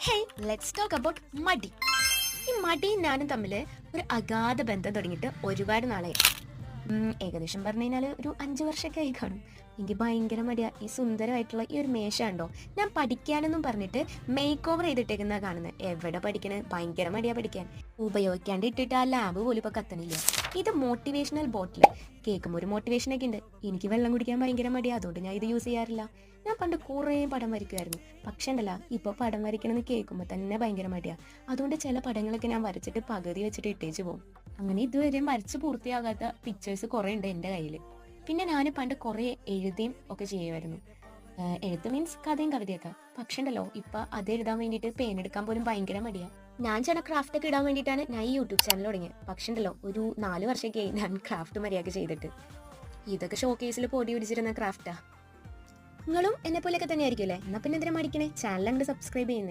Hey let's talk about മടി. ഈ മടിയും ഞാനും തമ്മിൽ ഒരു അഗാധ ബന്ധം തുടങ്ങിയിട്ട് ഒരുപാട് നാളായി. ഏകദേശം പറഞ്ഞു കഴിഞ്ഞാൽ ഒരു 5 വർഷമൊക്കെ ആയി കാണും. എനിക്ക് ഭയങ്കര മടിയാ. ഈ സുന്ദരമായിട്ടുള്ള ഈ ഒരു മേശ ഉണ്ടോ, ഞാൻ പഠിക്കാനെന്നും പറഞ്ഞിട്ട് മേക്ക് ഓവർ ചെയ്തിട്ടേക്കുന്ന കാണുന്നത്. എവിടെ പഠിക്കണേ, ഭയങ്കര മടിയാ പഠിക്കാൻ. ഉപയോഗിക്കാണ്ട് ഇട്ടിട്ട് ആ ലാബ് പോലും ഇപ്പൊ കത്തണില്ല. ഇത് മോട്ടിവേഷണൽ ബോട്ടിൽ കേൾക്കുമ്പോൾ ഒരു മോട്ടിവേഷനൊക്കെ ഉണ്ട്. എനിക്ക് വെള്ളം കുടിക്കാൻ ഭയങ്കര മടിയാ, അതുകൊണ്ട് ഞാൻ ഇത് യൂസ് ചെയ്യാറില്ല. ഞാൻ പണ്ട് കുറേ പടം വരയ്ക്കുമായിരുന്നു. പക്ഷേ ഉണ്ടല്ല, ഇപ്പോൾ പടം വരയ്ക്കണമെന്ന് കേൾക്കുമ്പോൾ തന്നെ ഭയങ്കര മടിയാ. അതുകൊണ്ട് ചില പടങ്ങളൊക്കെ ഞാൻ വരച്ചിട്ട് പകുതി വെച്ചിട്ട് ഇട്ടേച്ച് പോകും. അങ്ങനെ ഇതുവരെയും വരച്ച് പൂർത്തിയാകാത്ത പിക്ചേഴ്സ് കുറേ ഉണ്ട് എൻ്റെ കയ്യിൽ. പിന്നെ ഞാൻ പണ്ട് കുറേ എഴുതുകയും ഒക്കെ ചെയ്യുമായിരുന്നു. എഴുത്ത് മീൻസ് കഥയും കവിതയൊക്കെ. പക്ഷേ ഉണ്ടല്ലോ, ഇപ്പം അത് എഴുതാൻ വേണ്ടിയിട്ട് പേൻ എടുക്കാൻ പോലും ഭയങ്കര മടിയാ. ഞാൻ ചില ക്രാഫ്റ്റ് ഒക്കെ ഇടാൻ വേണ്ടിയിട്ടാണ് ഞാൻ ഈ യൂട്യൂബ് ചാനൽ തുടങ്ങിയത്. പക്ഷേ ഉണ്ടല്ലോ, ഒരു 4 വർഷമൊക്കെ ആയി ഞാൻ ക്രാഫ്റ്റ് മര്യാദ ചെയ്തിട്ട്. ഇതൊക്കെ ഷോ കേസിൽ പൊടി പിടിച്ചിരുന്ന ക്രാഫ്റ്റാ. നിങ്ങളും എന്നെ പോലെയൊക്കെ തന്നെ ആയിരിക്കും അല്ലേ? എന്നാൽ പിന്നെ എന്തിനാ മടിക്കണേ? ചാനൽ അങ്ങോട്ട് സബ്സ്ക്രൈബ് ചെയ്യുന്നേ.